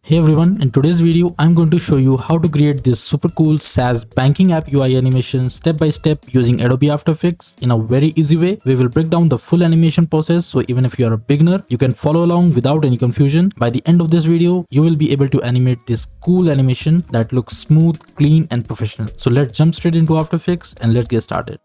Hey everyone, in today's video, I'm going to show you how to create this super cool SaaS banking app UI animation step by step using Adobe After Effects in a very easy way. We will break down the full animation process, so even if you are a beginner, you can follow along without any confusion. By the end of this video, you will be able to animate this cool animation that looks smooth, clean and professional. So let's jump straight into After Effects and let's get started.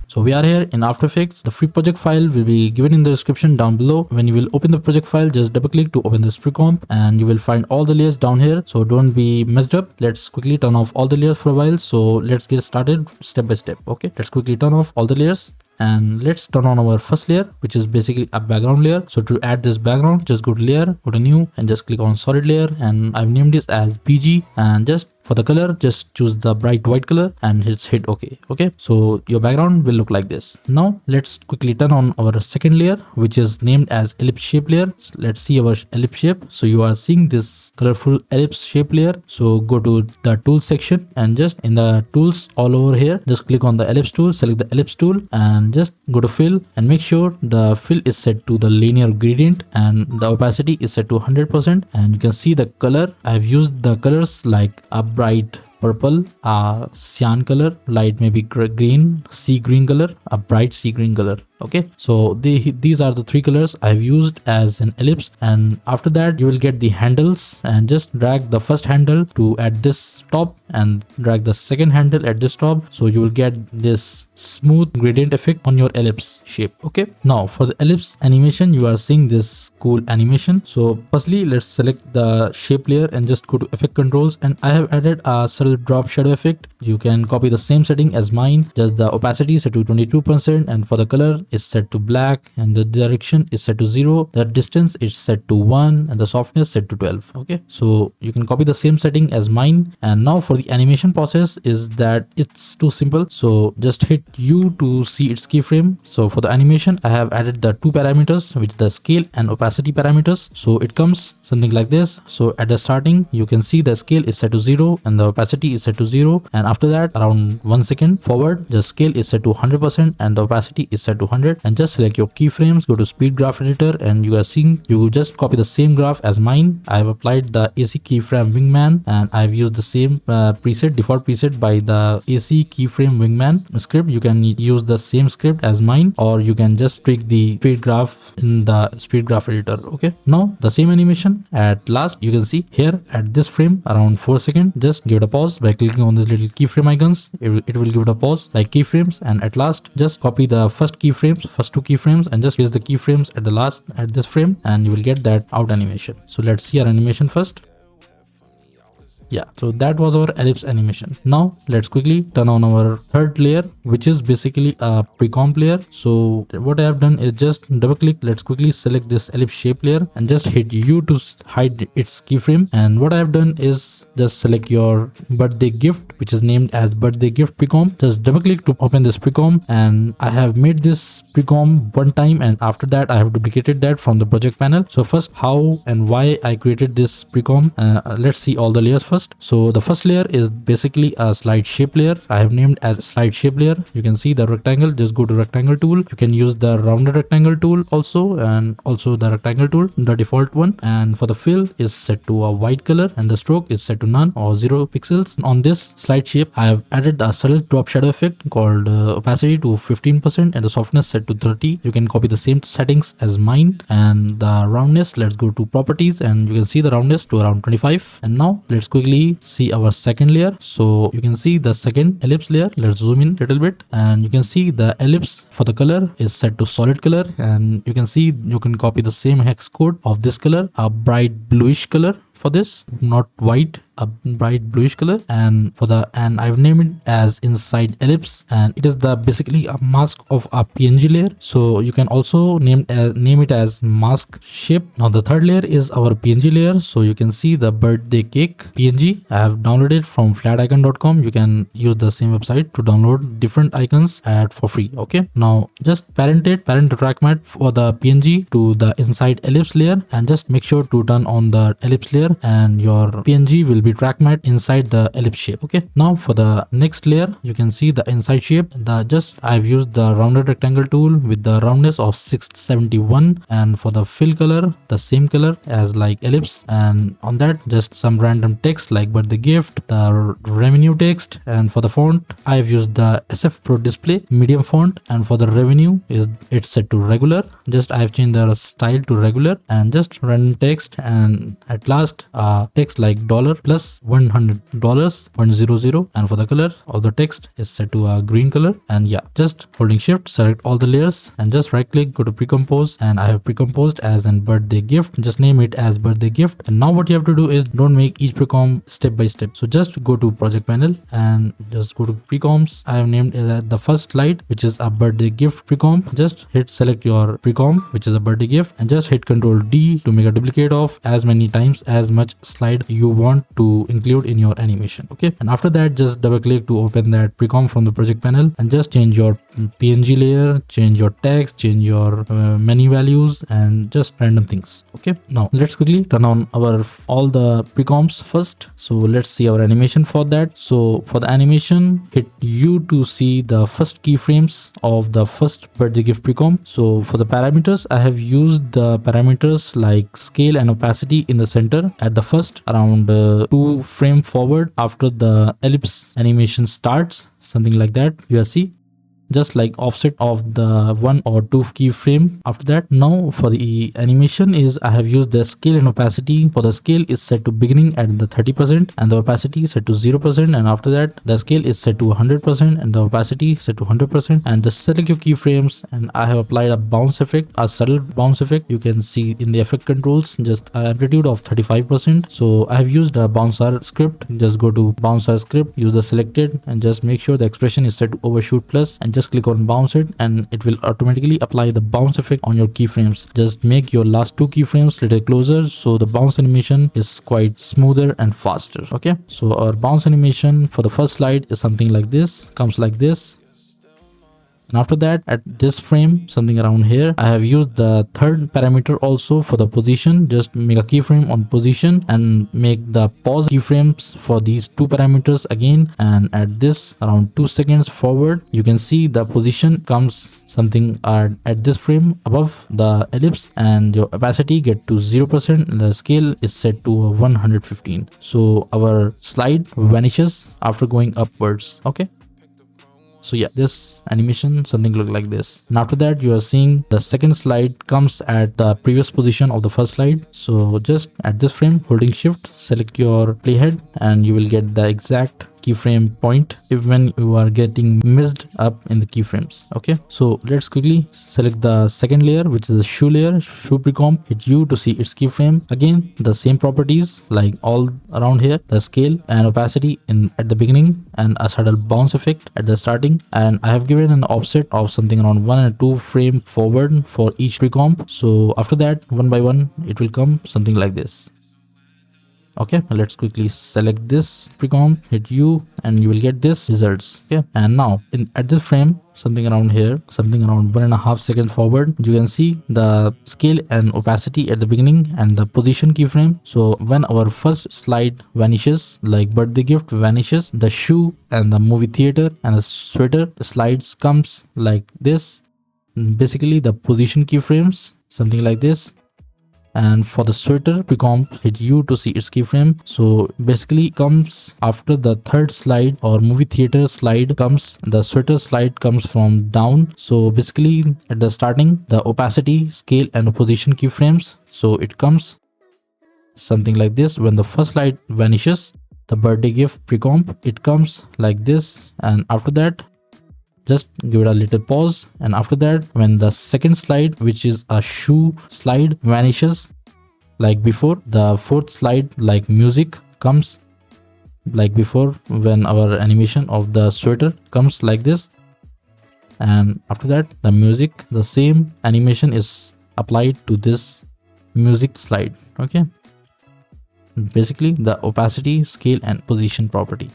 So we are here in After Effects. The free project file will be given in the description down below. When you will open the project file, just double click to open this pre-comp and you will find all the layers down here. So don't be messed up. Let's quickly turn off all the layers for a while. So let's get started step by step. Okay, let's quickly turn off all the layers. And let's turn on our first layer, which is basically a background layer. So to add this background, just go to layer, go to new and just click on solid layer, and I've named this as BG. And just for the color, just choose the bright white color and hit OK. Okay, so your background will look like this. Now let's quickly turn on our second layer, which is named as ellipse shape layer. Let's see our ellipse shape. So you are seeing this colorful ellipse shape layer. So go to the tools section and just in the tools all over here, just click on the ellipse tool, select the ellipse tool and just go to fill and make sure the fill is set to the linear gradient and the opacity is set to 100%. And you can see the color. I've used the colors like a bright purple, a cyan color, light maybe green, sea green color, a bright sea green color. Okay, so these are the three colors I've used as an ellipse. And after that you will get the handles and just drag the first handle to at this top and drag the second handle at this top, so you will get this smooth gradient effect on your ellipse shape. Okay, now for the ellipse animation, you are seeing this cool animation. So firstly, let's select the shape layer and just go to effect controls, and I have added a subtle drop shadow effect. You can copy the same setting as mine, just the opacity is set to 22% and for the color is set to black and the direction is set to 0, the distance is set to 1 and the softness set to 12. Okay, so you can copy the same setting as mine. And now for the animation process is that it's too simple, so just hit U to see its keyframe. So for the animation, I have added the two parameters, which is the scale and opacity parameters. So it comes something like this. So at the starting, you can see the scale is set to 0 and the opacity is set to 0, and after that around 1 second forward, the scale is set to 100% and the opacity is set to 100. And just select your keyframes, go to speed graph editor, and you are seeing, you just copy the same graph as mine. I have applied the AC keyframe wingman and I've used the same default preset by the AC keyframe wingman script. You can use the same script as mine, or you can just tweak the speed graph in the speed graph editor. Okay, now the same animation at last, you can see here at this frame around 4 seconds, just give it a pause by clicking on the little keyframe icons. It will give it a pause like keyframes, and at last just copy the first two keyframes and just place the keyframes at the last at this frame, and you will get that out animation. So let's see our animation first. Yeah, so that was our ellipse animation. Now let's quickly turn on our third layer, which is basically a pre-comp layer. So what I have done is just double click. Let's quickly select this ellipse shape layer and just hit U to hide its keyframe. And what I have done is just select your birthday gift, which is named as birthday gift pre-comp. Just double click to open this pre-comp, and I have made this pre-comp one time, and after that I have duplicated that from the project panel. So first, how and why I created this pre-comp, let's see all the layers first. So the first layer is basically a slide shape layer. I have named as slide shape layer. You can see the rectangle, just go to rectangle tool. You can use the rounded rectangle tool also, and also the rectangle tool, the default one. And for the fill is set to a white color and the stroke is set to none or 0 pixels. On this slide shape, I have added a subtle drop shadow effect called opacity to 15% and the softness set to 30. You can copy the same settings as mine. And the roundness, let's go to properties, and you can see the roundness to around 25. And now let's quickly see our second layer. So you can see the second ellipse layer. Let's zoom in a little bit, and you can see the ellipse for the color is set to solid color, and you can see you can copy the same hex code of this color, a bright bluish color for this, not white, a bright bluish color. And I've named it as inside ellipse, and it is the basically a mask of a PNG layer. So you can also name it as mask shape. Now the third layer is our PNG layer. So you can see the birthday cake PNG. I have downloaded from flaticon.com. You can use the same website to download different icons for free. Okay, now just parent the track mat for the PNG to the inside ellipse layer, and just make sure to turn on the ellipse layer, and your PNG will be track matte inside the ellipse shape. Okay, now for the next layer, you can see the inside shape. I've used the rounded rectangle tool with the roundness of 671, and for the fill color, the same color as like ellipse, and on that just some random text like birthday gift, the revenue text, and for the font I've used the SF Pro Display medium font, and for the revenue it's set to regular. Just I've changed the style to regular, and just random text, and at last text like dollar plus $100 100, and for the color of the text is set to a green color. And yeah, just holding shift select all the layers and just right click, go to pre-compose, and I have pre-composed as an birthday gift. Just name it as birthday gift. And now what you have to do is don't make each pre-comp step by step. So just go to project panel and just go to pre-comps. I have named the first slide, which is a birthday gift pre-comp. Just hit select your pre-comp, which is a birthday gift, and just hit Ctrl D to make a duplicate of as many times as much slide you want to include in your animation. Okay, and after that just double click to open that pre-comp from the project panel, and just change your PNG layer, change your text, change your menu values, and just random things. Okay, now let's quickly turn on all the pre-comps first. So let's see our animation for that. So for the animation, hit U to see the first keyframes of the first birthday gift pre-comp. So for the parameters, I have used the parameters like scale and opacity in the center at the first, around 2 frame forward after the ellipse animation starts, something like that. You see, just like offset of the 1 or 2 keyframe after that. Now for the animation is I have used the scale and opacity. For the scale is set to beginning at the 30%, and the opacity is set to 0%, and after that the scale is set to 100% and the opacity set to 100%. And just select your keyframes, and I have applied a bounce effect, a subtle bounce effect. You can see in the effect controls just an amplitude of 35%. So I have used a bouncer script. Just go to bouncer script, use the selected, and just make sure the expression is set to overshoot plus, and just click on bounce it, and it will automatically apply the bounce effect on your keyframes. Just make your last 2 keyframes little closer so the bounce animation is quite smoother and faster. Okay, so our bounce animation for the first slide is something like this, comes like this. And after that, at this frame, something around here, I have used the third parameter also for the position. Just make a keyframe on position and make the pause keyframes for these 2 parameters again. And at this around 2 seconds forward, you can see the position comes something at this frame above the ellipse, and your opacity get to 0% and the scale is set to 115. So our slide vanishes after going upwards. Okay. So yeah, this animation something look like this. And after that, you are seeing the second slide comes at the previous position of the first slide. So just at this frame, holding shift, select your playhead, and you will get the exact keyframe point when you are getting mixed up in the keyframes. Okay, so let's quickly select the second layer, which is the shoe layer, shoe pre-comp. Hit U to see its keyframe. Again, the same properties like all around here, the scale and opacity at the beginning, and a subtle bounce effect at the starting. And I have given an offset of something around 1 and 2 frame forward for each pre-comp. So after that, one by one, it will come something like this. Okay, let's quickly select this pre-comp, hit U, and you will get this results. Okay, and now at this frame, something around here, something around 1.5 seconds forward, you can see the scale and opacity at the beginning and the position keyframe. So when our first slide vanishes, like birthday gift vanishes, the shoe and the movie theater and the sweater slides comes like this. Basically the position keyframes, something like this. And for the sweater pre-comp, hit U to see its keyframe. So basically comes after the third slide or movie theater slide comes, the sweater slide comes from down. So basically at the starting, the opacity, scale and position keyframes. So it comes something like this. When the first slide vanishes, the birthday gift pre-comp, it comes like this. And after that, just give it a little pause, and after that, when the second slide, which is a shoe slide, vanishes like before, the fourth slide like music comes like before when our animation of the sweater comes like this. And after that, the music, the same animation is applied to this music slide. Okay, basically the opacity, scale and position property.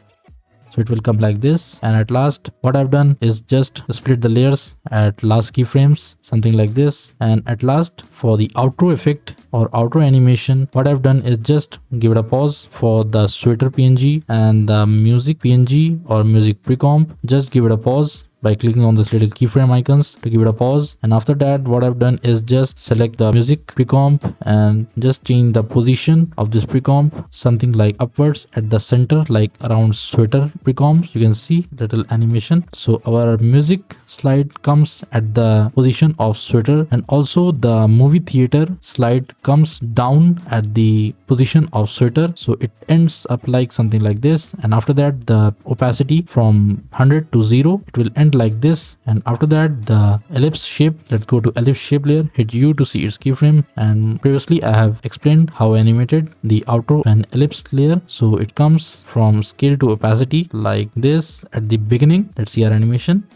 So it will come like this. And at last, what I've done is just split the layers at last keyframes, something like this. And at last, for the outro effect or outro animation, what I've done is just give it a pause for the sweater PNG and the music PNG or music pre-comp. Just give it a pause by clicking on this little keyframe icons to give it a pause. And after that, what I've done is just select the music pre-comp and just change the position of this pre-comp something like upwards at the center, like around sweater pre-comp. You can see little animation. So our music slide comes at the position of sweater, and also the movie theater slide comes down at the position of sweater. So it ends up like something like this. And after that, the opacity from 100 to 0, it will end like this. And after that, the ellipse shape, let's go to ellipse shape layer, hit U to see its keyframe. And previously I have explained how I animated the outro and ellipse layer. So it comes from scale to opacity like this at the beginning. Let's see our animation.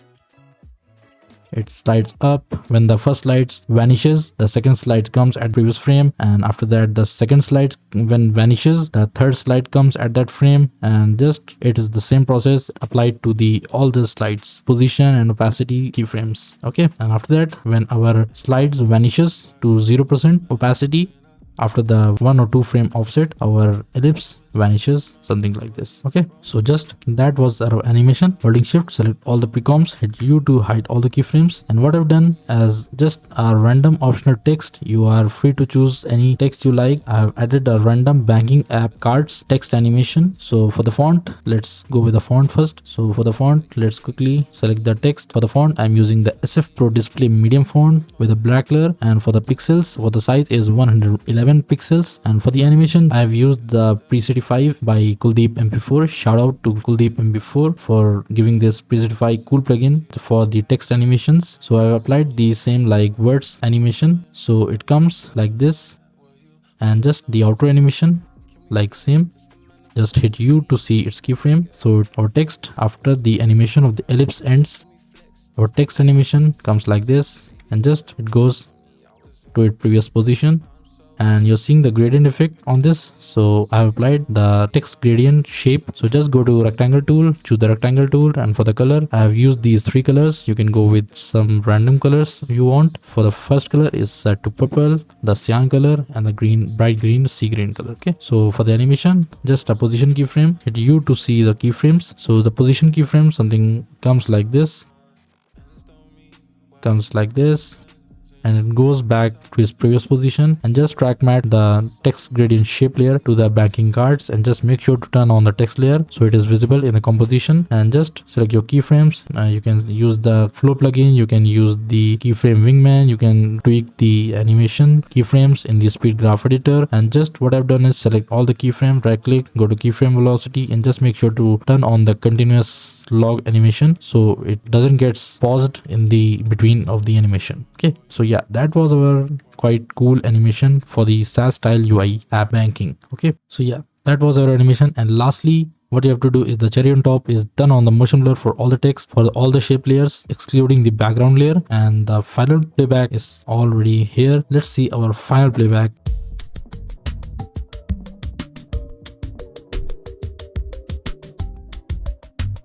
It slides up. When the first slide vanishes, the second slide comes at previous frame, and after that the second slide when vanishes, the third slide comes at that frame. And just it is the same process applied to the all the slides, position and opacity keyframes. Okay, and after that, when our slides vanishes to 0% opacity, after the 1 or 2 frame offset, our ellipse vanishes, something like this. Okay, so just that was our animation. Holding shift, select all the pre-comps, hit U to hide all the keyframes. And what I've done as just a random optional text, you are free to choose any text you like. I have added a random banking app cards text animation. So for the font, let's go with the font first. So for the font, let's quickly select the text. For the font, I'm using the SF Pro Display medium font with a black color, and for the pixels, for the size is 111 pixels. And for the animation, I have used the preset by Kuldeep MP4. Shout out to Kuldeep MP4 for giving this presetify cool plugin for the text animations. So I've applied the same like words animation. So it comes like this, and just the outro animation like same. Just hit U to see its keyframe. So our text after the animation of the ellipse ends, our text animation comes like this, and just it goes to its previous position. And you're seeing the gradient effect on this. So I have applied the text gradient shape. So just go to rectangle tool, choose the rectangle tool, and for the color, I have used these 3 colors. You can go with some random colors you want. For the first color is set to purple, the cyan color, and the green, bright green, sea green color. Okay, so for the animation, just a position keyframe, hit U to see the keyframes. So the position keyframe, something comes like this, and it goes back to its previous position. And just track matte the text gradient shape layer to the banking cards, and just make sure to turn on the text layer so it is visible in the composition. And just select your keyframes. You can use the flow plugin, you can use the keyframe wingman, you can tweak the animation keyframes in the speed graph editor. And just what I've done is select all the keyframe, right click, go to keyframe velocity, and just make sure to turn on the continuous log animation so it doesn't get paused in the between of the animation. Okay, so yeah, that was our quite cool animation for the SaaS Style UI app banking. Okay, so yeah, that was our animation. And lastly, what you have to do is the cherry on top is done on the motion blur for all the text, for all the shape layers, excluding the background layer. And the final playback is already here. Let's see our final playback.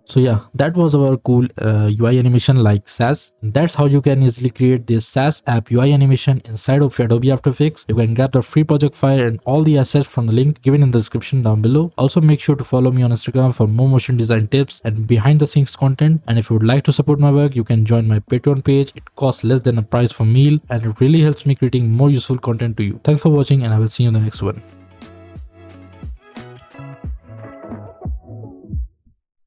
So yeah, that was our cool UI animation like SaaS. That's how you can easily create this SaaS app UI animation inside of Adobe After Effects. You can grab the free project file and all the assets from the link given in the description down below. Also make sure to follow me on Instagram for more motion design tips and behind the scenes content. And if you would like to support my work, you can join my Patreon page. It costs less than a price for meal, and it really helps me creating more useful content to you. Thanks for watching, and I will see you in the next one.